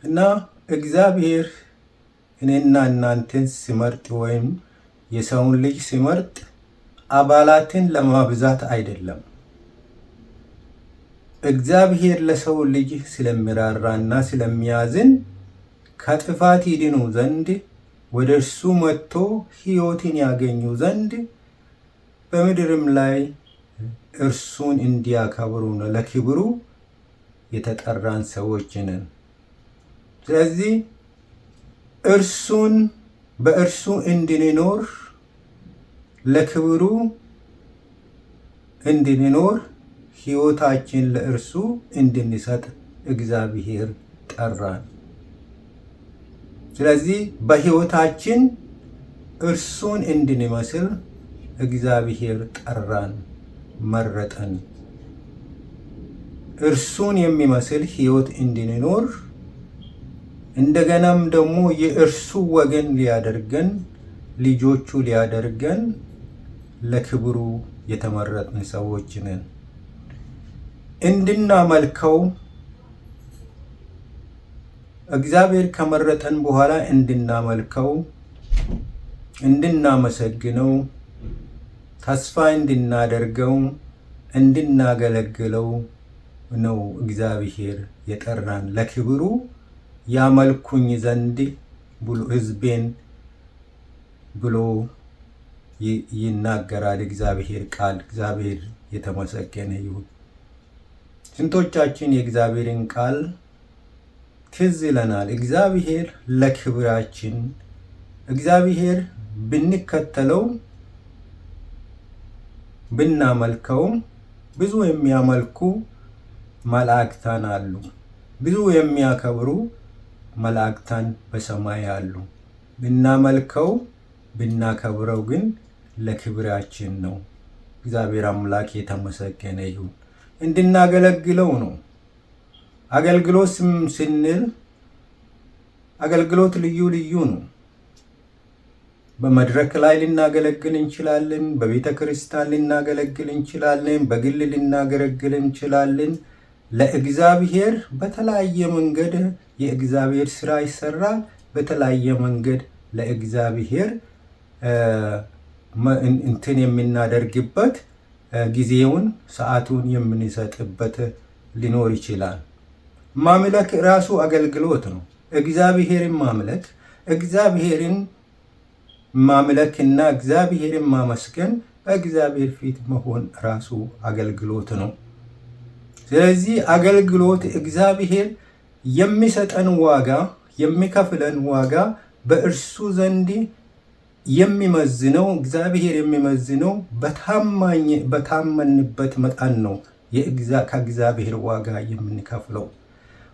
እና እግዚአብሔር እኔና እናንተን ሲመርጥ ወይም የሰውን ልጅ ሲመርጥ አባላትን ለማብዛት አይደለም። እግዚአብሔር ለሰው ልጅ ስለሚራራና ስለሚያዝን ከጥፋት ይድኑ ዘንድ ወደ እርሱ መጥቶ ሕይወትን ያገኙ ዘንድ በምድርም ላይ እርሱን እንዲያከብሩ ነው፣ ለክብሩ የተጠራን ሰዎች ነን። ስለዚህ በእርሱ እንድንኖር ለክብሩ እንድንኖር ሕይወታችን ለእርሱ እንድንሰጥ እግዚአብሔር ጠራን። ስለዚህ በሕይወታችን እርሱን እንድንመስል እግዚአብሔር ጠራን፣ መረጠን። እርሱን የሚመስል ሕይወት እንድንኖር እንደገናም ደግሞ የእርሱ ወገን ሊያደርገን ልጆቹ ሊያደርገን ለክብሩ የተመረጥን ሰዎች ነን። እንድናመልከው እግዚአብሔር ከመረጠን በኋላ እንድናመልከው፣ እንድናመሰግነው፣ ተስፋ እንድናደርገው፣ እንድናገለግለው ነው እግዚአብሔር የጠራን። ለክብሩ ያመልኩኝ ዘንድ ሕዝቤን ብሎ ይናገራል እግዚአብሔር ቃል። እግዚአብሔር የተመሰገነ ይሁን። ስንቶቻችን የእግዚአብሔርን ቃል ትዝ ይለናል? እግዚአብሔር ለክብራችን፣ እግዚአብሔር ብንከተለው ብናመልከው፣ ብዙ የሚያመልኩ መላእክታን አሉ፣ ብዙ የሚያከብሩ መላእክታን በሰማይ አሉ። ብናመልከው ብናከብረው ግን ለክብራችን ነው። እግዚአብሔር አምላክ የተመሰገነ ይሁን። እንድናገለግለው ነው። አገልግሎት ስንል አገልግሎት ልዩ ልዩ ነው። በመድረክ ላይ ልናገለግል እንችላለን። በቤተ ክርስቲያን ልናገለግል እንችላለን። በግል ልናገለግል እንችላለን። ለእግዚአብሔር በተለያየ መንገድ የእግዚአብሔር ስራ ይሰራል። በተለያየ መንገድ ለእግዚአብሔር እንትን የምናደርግበት ጊዜውን ሰዓቱን የምንሰጥበት ሊኖር ይችላል። ማምለክ ራሱ አገልግሎት ነው። እግዚአብሔርን ማምለክ፣ እግዚአብሔርን ማምለክና እግዚአብሔርን ማመስገን፣ በእግዚአብሔር ፊት መሆን ራሱ አገልግሎት ነው። ስለዚህ አገልግሎት እግዚአብሔር የሚሰጠን ዋጋ፣ የሚከፍለን ዋጋ በእርሱ ዘንድ የሚመዝነው እግዚአብሔር የሚመዝነው በታመንበት መጠን ነው። ከእግዚአብሔር ዋጋ የምንከፍለው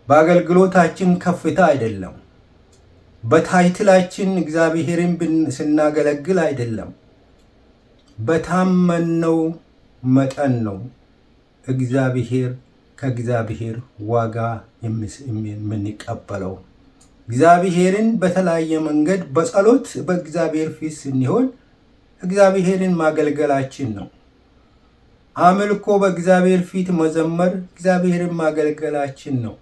በአገልግሎታችን ከፍታ አይደለም። በታይትላችን እግዚአብሔርን ስናገለግል አይደለም። በታመነው መጠን ነው ከእግዚአብሔር ዋጋ የምንቀበለው። እግዚአብሔርን በተለያየ መንገድ በጸሎት በእግዚአብሔር ፊት ስንሆን እግዚአብሔርን ማገልገላችን ነው። አምልኮ በእግዚአብሔር ፊት መዘመር እግዚአብሔርን ማገልገላችን ነው።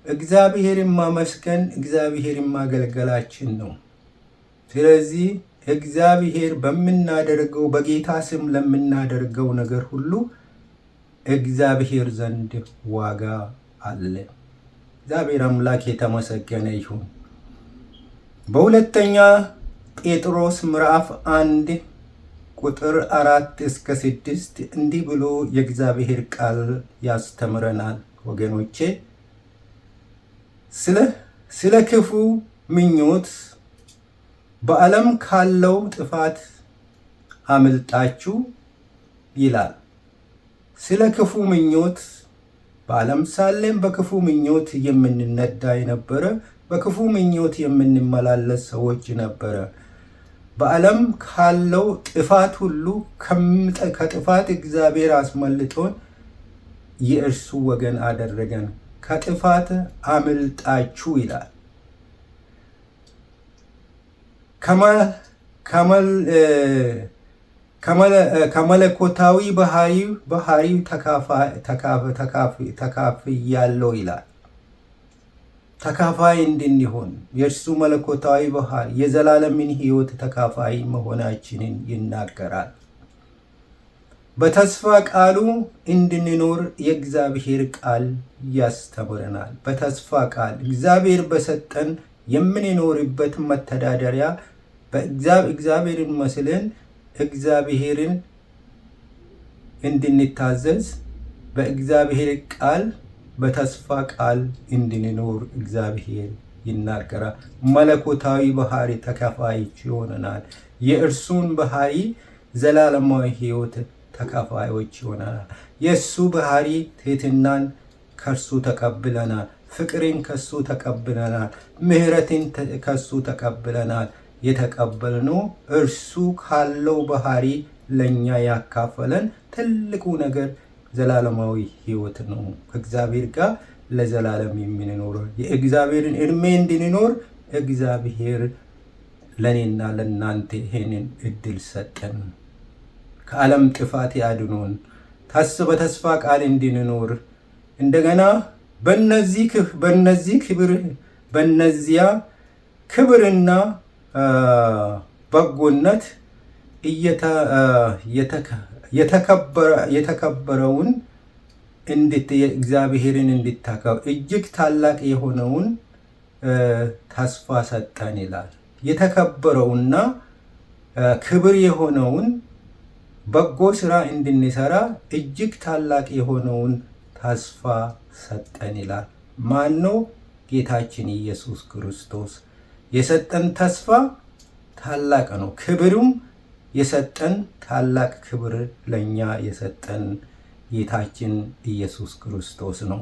እግዚአብሔርን ማመስገን እግዚአብሔርን ማገልገላችን ነው። ስለዚህ እግዚአብሔር በምናደርገው በጌታ ስም ለምናደርገው ነገር ሁሉ እግዚአብሔር ዘንድ ዋጋ አለ። እግዚአብሔር አምላክ የተመሰገነ ይሁን። በሁለተኛ ጴጥሮስ ምዕራፍ 1 ቁጥር 4-6 እንዲህ ብሎ የእግዚአብሔር ቃል ያስተምረናል። ወገኖቼ ስለ ክፉ ምኞት በዓለም ካለው ጥፋት አምልጣችሁ ይላል። ስለ ክፉ ምኞት በዓለም ሳለን በክፉ ምኞት የምንነዳ የነበረ፣ በክፉ ምኞት የምንመላለስ ሰዎች ነበረ። በዓለም ካለው ጥፋት ሁሉ ከጥፋት እግዚአብሔር አስመልጦን የእርሱ ወገን አደረገን። ከጥፋት አምልጣችሁ ይላል። ከመለኮታዊ ባህሪው ተካፍያለሁ ይላል። ተካፋይ እንድንሆን የእርሱ መለኮታዊ ባህሪ የዘላለምን ሕይወት ተካፋይ መሆናችንን ይናገራል። በተስፋ ቃሉ እንድንኖር የእግዚአብሔር ቃል ያስተምረናል። በተስፋ ቃል እግዚአብሔር በሰጠን የምንኖርበት መተዳደሪያ እግዚአብሔርን መስለን እግዚአብሔርን እንድንታዘዝ በእግዚአብሔር ቃል በተስፋ ቃል እንድንኖር እግዚአብሔር ይናገራል። መለኮታዊ ባህሪ ተካፋዮች ይሆነናል። የእርሱን ባህሪ ዘላለማዊ ሕይወት ተካፋዮች ይሆናል። የእሱ ባህሪ ትሕትናን ከእርሱ ተቀብለናል። ፍቅርን ከእሱ ተቀብለናል። ምሕረትን ከእሱ ተቀብለናል። የተቀበልነው እርሱ ካለው ባህሪ ለእኛ ያካፈለን ትልቁ ነገር ዘላለማዊ ሕይወት ነው። ከእግዚአብሔር ጋር ለዘላለም የምንኖረው የእግዚአብሔርን ዕድሜ እንድንኖር እግዚአብሔር ለእኔና ለእናንተ ይሄንን እድል ሰጠን። ከዓለም ጥፋት ያድኖን በተስፋ ቃል እንድንኖር እንደገና በነዚያ ክብርና በጎነት የተከበረውን እግዚአብሔርን እንድታከብሩ እጅግ ታላቅ የሆነውን ተስፋ ሰጠን ይላል። የተከበረውና ክብር የሆነውን በጎ ስራ እንድንሰራ እጅግ ታላቅ የሆነውን ተስፋ ሰጠን ይላል። ማን ነው? ጌታችን ኢየሱስ ክርስቶስ የሰጠን ተስፋ ታላቅ ነው። ክብሩም የሰጠን ታላቅ ክብር ለኛ የሰጠን ጌታችን ኢየሱስ ክርስቶስ ነው።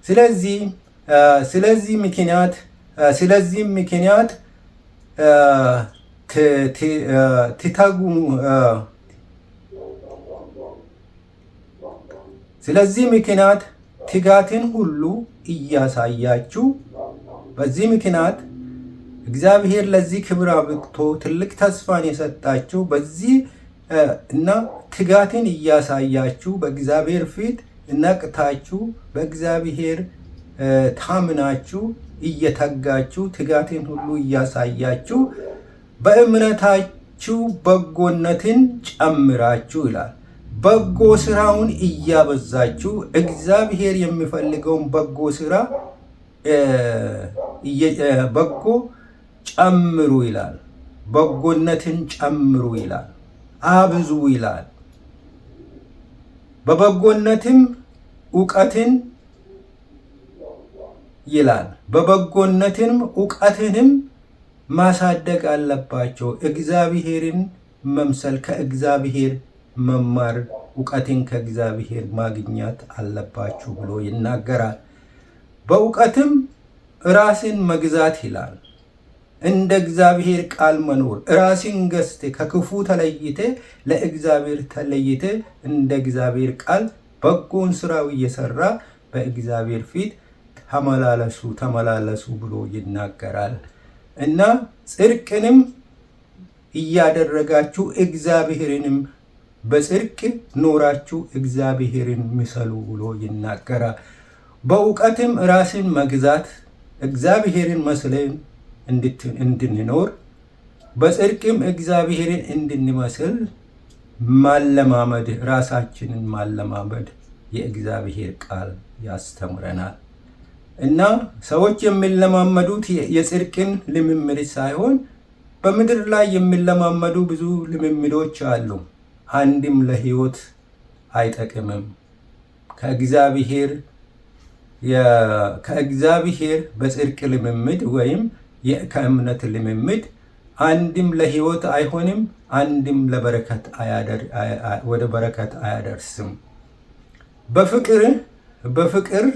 ስለዚህ ምክንያት ትተጉ ስለዚህ ምክንያት ትጋትን ሁሉ እያሳያችሁ በዚህ ምክንያት እግዚአብሔር ለዚህ ክብር አብቅቶ ትልቅ ተስፋን የሰጣችሁ በዚህ እና ትጋትን እያሳያችሁ በእግዚአብሔር ፊት ነቅታችሁ በእግዚአብሔር ታምናችሁ እየተጋችሁ ትጋትን ሁሉ እያሳያችሁ በእምነታችሁ በጎነትን ጨምራችሁ ይላል። በጎ ስራውን እያበዛችሁ እግዚአብሔር የሚፈልገውን በጎ ስራ በጎ ጨምሩ ይላል። በጎነትን ጨምሩ ይላል። አብዙ ይላል። በበጎነትም እውቀትን ይላል። በበጎነትም እውቀትንም ማሳደግ አለባቸው። እግዚአብሔርን መምሰል ከእግዚአብሔር መማር እውቀትን ከእግዚአብሔር ማግኘት አለባችሁ ብሎ ይናገራል። በእውቀትም ራስን መግዛት ይላል። እንደ እግዚአብሔር ቃል መኖር ራስን ገዝተ ከክፉ ተለይተ ለእግዚአብሔር ተለይተ እንደ እግዚአብሔር ቃል በጎን ስራው እየሰራ በእግዚአብሔር ፊት ተመላለሱ ብሎ ይናገራል እና ጽድቅንም እያደረጋችሁ እግዚአብሔርንም በጽድቅ ኖራችሁ እግዚአብሔርን ምሰሉ ብሎ ይናገራል። በእውቀትም ራስን መግዛት እግዚአብሔርን መስለን እንድንኖር በጽድቅም እግዚአብሔርን እንድንመስል ማለማመድ ራሳችንን ማለማመድ የእግዚአብሔር ቃል ያስተምረናል እና ሰዎች የሚለማመዱት የጽድቅን ልምምድ ሳይሆን በምድር ላይ የሚለማመዱ ብዙ ልምምዶች አሉ። አንድም ለሕይወት አይጠቅምም። ከእግዚአብሔር በጽድቅ ልምምድ ወይም ከእምነት ልምምድ አንድም ለሕይወት አይሆንም፣ አንድም ወደ በረከት አያደርስም። በፍቅር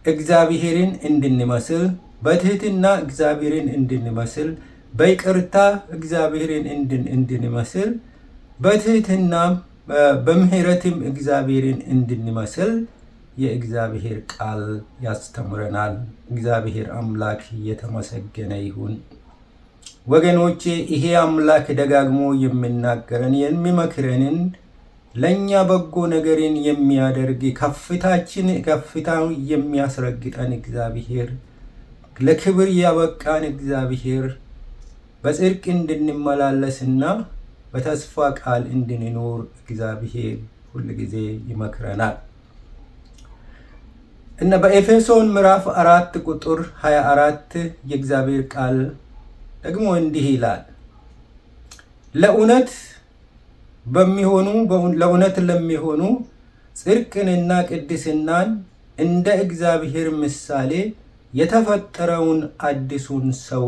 እግዚአብሔርን እንድንመስል፣ በትህትና እግዚአብሔርን እንድንመስል፣ በይቅርታ እግዚአብሔርን እንድንመስል፣ በትህትና በምህረትም እግዚአብሔርን እንድንመስል የእግዚአብሔር ቃል ያስተምረናል። እግዚአብሔር አምላክ የተመሰገነ ይሁን። ወገኖቼ ይሄ አምላክ ደጋግሞ የሚናገረን የሚመክረንን ለእኛ በጎ ነገርን የሚያደርግ ከፍታው የሚያስረግጠን እግዚአብሔር፣ ለክብር ያበቃን እግዚአብሔር በጽድቅ እንድንመላለስና በተስፋ ቃል እንድንኖር እግዚአብሔር ሁል ጊዜ ይመክረናል እና በኤፌሶን ምዕራፍ 4 ቁጥር 24 የእግዚአብሔር ቃል ደግሞ እንዲህ ይላል፣ ለእውነት ለሚሆኑ ጽድቅንና ቅድስናን እንደ እግዚአብሔር ምሳሌ የተፈጠረውን አዲሱን ሰው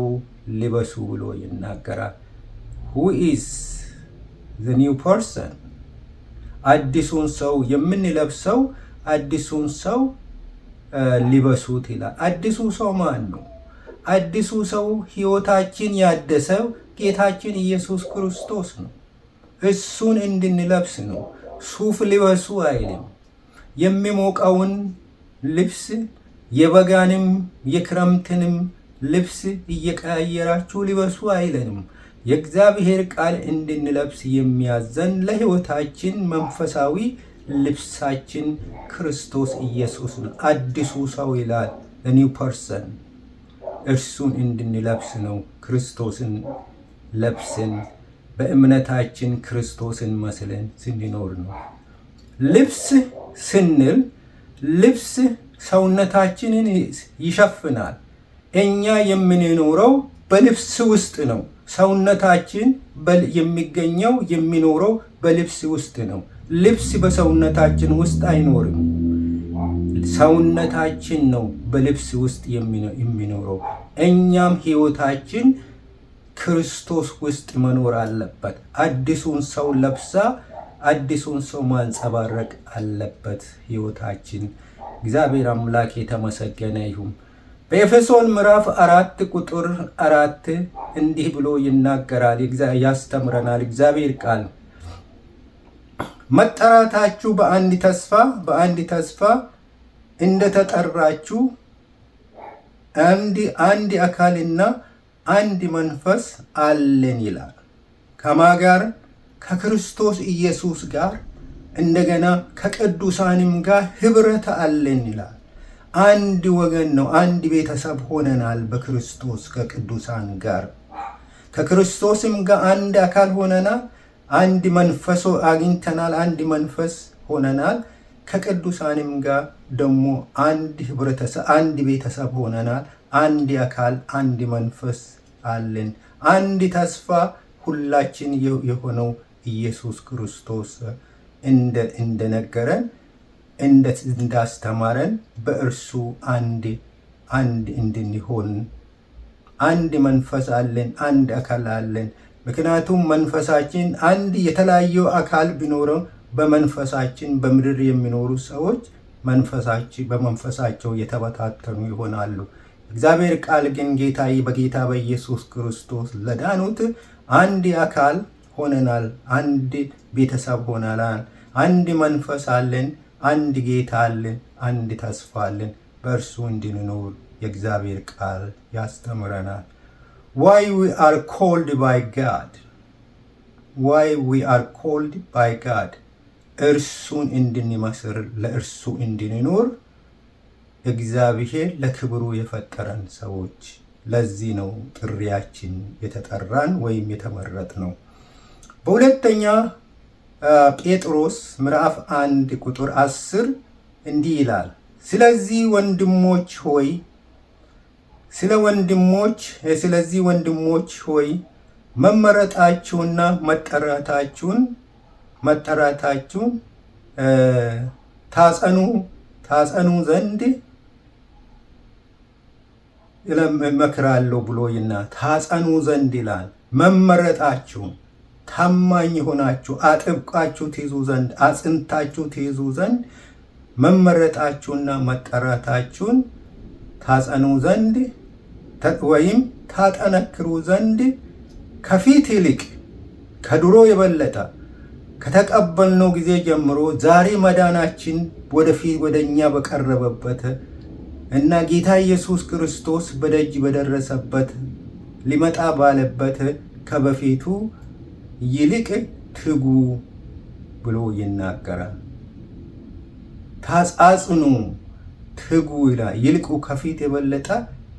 ልበሱ ብሎ ይናገራል። who is the new person? አዲሱን ሰው የምንለብሰው አዲሱን ሰው ልበሱት ይላል። አዲሱ ሰው ማን ነው? አዲሱ ሰው ሕይወታችን ያደሰው ጌታችን ኢየሱስ ክርስቶስ ነው። እሱን እንድንለብስ ነው። ሱፍ ልበሱ አይልም። የሚሞቀውን ልብስ የበጋንም የክረምትንም ልብስ እየቀያየራችሁ ልበሱ አይለንም። የእግዚአብሔር ቃል እንድንለብስ የሚያዘን ለሕይወታችን መንፈሳዊ ልብሳችን ክርስቶስ ኢየሱስ ነው። አዲሱ ሰው ይላል ኒው ፐርሰን። እርሱን እንድንለብስ ነው። ክርስቶስን ለብስን በእምነታችን ክርስቶስን መስለን ስንኖር ነው። ልብስ ስንል ልብስ ሰውነታችንን ይሸፍናል። እኛ የምንኖረው በልብስ ውስጥ ነው። ሰውነታችን የሚኖረው በልብስ ውስጥ ነው። ልብስ በሰውነታችን ውስጥ አይኖርም። ሰውነታችን ነው በልብስ ውስጥ የሚኖረው። እኛም ሕይወታችን ክርስቶስ ውስጥ መኖር አለበት። አዲሱን ሰው ለብሳ አዲሱን ሰው ማንጸባረቅ አለበት ሕይወታችን። እግዚአብሔር አምላክ የተመሰገነ ይሁን። በኤፌሶን ምዕራፍ 4 ቁጥር 4 እንዲህ ብሎ ይናገራል፣ ያስተምረናል እግዚአብሔር ቃል። መጠራታችሁ በአንድ ተስፋ እንደተጠራችሁ አንድ አካልና አንድ መንፈስ አለን ይላል። ከማ ጋር? ከክርስቶስ ኢየሱስ ጋር እንደገና ከቅዱሳንም ጋር ህብረት አለን ይላል። አንድ ወገን ነው። አንድ ቤተሰብ ሆነናል በክርስቶስ ከቅዱሳን ጋር። ከክርስቶስም ጋር አንድ አካል ሆነናል። አንድ መንፈስ አግኝተናል። አንድ መንፈስ ሆነናል። ከቅዱሳንም ጋር ደግሞ አንድ ህብረተሰብ፣ አንድ ቤተሰብ ሆነናል። አንድ አካል፣ አንድ መንፈስ አለን። አንድ ተስፋ ሁላችን የሆነው ኢየሱስ ክርስቶስ እንደነገረን እንዳስተማረን በእርሱ አንድ እንድንሆን አንድ መንፈስ አለን፣ አንድ አካል አለን። ምክንያቱም መንፈሳችን አንድ የተለያየ አካል ቢኖረው በመንፈሳችን በምድር የሚኖሩ ሰዎች በመንፈሳቸው የተበታተኑ ይሆናሉ። እግዚአብሔር ቃል ግን በጌታ በኢየሱስ ክርስቶስ ለዳኑት አንድ አካል ሆነናል፣ አንድ ቤተሰብ ሆነናል፣ አንድ መንፈስ አለን፣ አንድ ጌታ አለን፣ አንድ ተስፋ አለን። በእርሱ እንድንኖር የእግዚአብሔር ቃል ያስተምረናል። why we are called by God እርሱን እንድንመስል ለእርሱ እንድንኖር እግዚአብሔር ለክብሩ የፈጠረን ሰዎች። ለዚህ ነው ጥሪያችን የተጠራን ወይም የተመረጥ ነው። በሁለተኛ ጴጥሮስ ምዕራፍ 1 ቁጥር 10 እንዲህ ይላል፣ ስለዚህ ወንድሞች ሆይ መመረጣችሁና መጠራታችሁን ታጸኑ ዘንድ እመክራለሁ ብሎይና ታጸኑ ዘንድ ይላል። መመረጣችሁን ታማኝ ሆናችሁ አጥብቃችሁ ትይዙ ዘንድ አጽንታችሁ ትይዙ ዘንድ መመረጣችሁና መጠራታችሁን ታጸኑ ዘንድ ወይም ታጠነክሩ ዘንድ ከፊት ይልቅ ከድሮ የበለጠ ከተቀበልነው ጊዜ ጀምሮ ዛሬ መዳናችን ወደፊት ወደኛ በቀረበበት እና ጌታ ኢየሱስ ክርስቶስ በደጅ በደረሰበት ሊመጣ ባለበት ከበፊቱ ይልቅ ትጉ ብሎ ይናገራል። ታጻጽኑ፣ ትጉ ይላል። ይልቁ ከፊት የበለጠ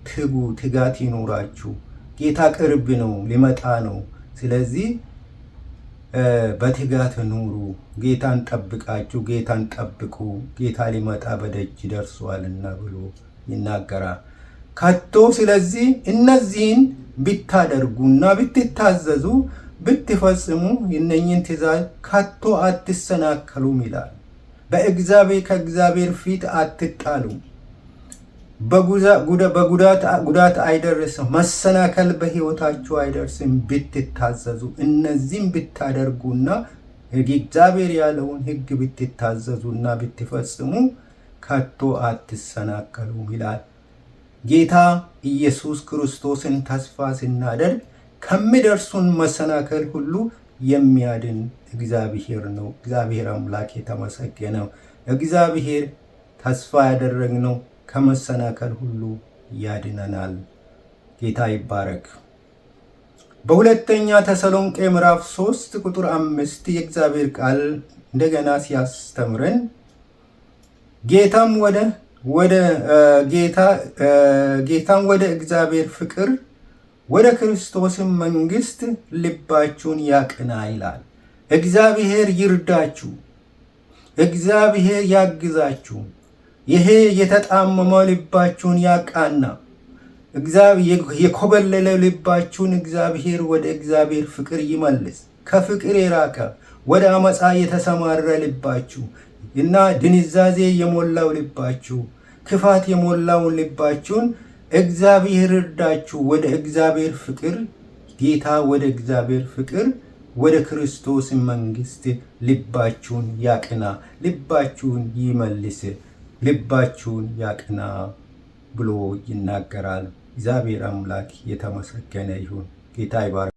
ትጉ፣ ትጋት ይኖራችሁ። ጌታ ቅርብ ነው፣ ሊመጣ ነው። ስለዚህ በትጋት ኑሩ። ጌታን ጠብቃችሁ፣ ጌታን ጠብቁ፣ ጌታ ሊመጣ በደጅ ደርሷልና ብሎ ይናገራል። ከቶ ስለዚህ እነዚህን ብታደርጉና ብትታዘዙ ብትፈጽሙ እነኝህን ትእዛዝ ከቶ አትሰናከሉም ይላል። ከእግዚአብሔር ፊት አትጣሉም። በጉዳት አይደርስም። መሰናከል በሕይወታችሁ አይደርስም ብትታዘዙ። እነዚህም ብታደርጉና እግዚአብሔር ያለውን ሕግ ብትታዘዙና ብትፈጽሙ ከቶ አትሰናከሉም ይላል። ጌታ ኢየሱስ ክርስቶስን ተስፋ ስናደርግ ከሚደርሱን መሰናከል ሁሉ የሚያድን እግዚአብሔር ነው። እግዚአብሔር አምላክ የተመሰገነው። እግዚአብሔር ተስፋ ያደረግነው ከመሰናከል ሁሉ ያድነናል። ጌታ ይባረክ። በሁለተኛ ተሰሎንቄ ምዕራፍ 3 ቁጥር 5 የእግዚአብሔር ቃል እንደገና ሲያስተምረን ጌታም ወደ እግዚአብሔር ፍቅር ወደ ክርስቶስም መንግሥት ልባችሁን ያቅና ይላል። እግዚአብሔር ይርዳችሁ። እግዚአብሔር ያግዛችሁ። ይሄ የተጣመመው ልባችሁን ያቃና፣ የኮበለለ ልባችሁን እግዚአብሔር ወደ እግዚአብሔር ፍቅር ይመልስ። ከፍቅር የራቀ ወደ አመፃ የተሰማረ ልባችሁ እና ድንዛዜ የሞላው ልባችሁ፣ ክፋት የሞላውን ልባችሁን እግዚአብሔር እርዳችሁ። ወደ እግዚአብሔር ፍቅር ጌታ ወደ እግዚአብሔር ፍቅር ወደ ክርስቶስ መንግሥት ልባችሁን ያቅና፣ ልባችሁን ይመልስ፣ ልባችሁን ያቅና ብሎ ይናገራል። እግዚአብሔር አምላክ የተመሰገነ ይሁን። ጌታ ይባርክ።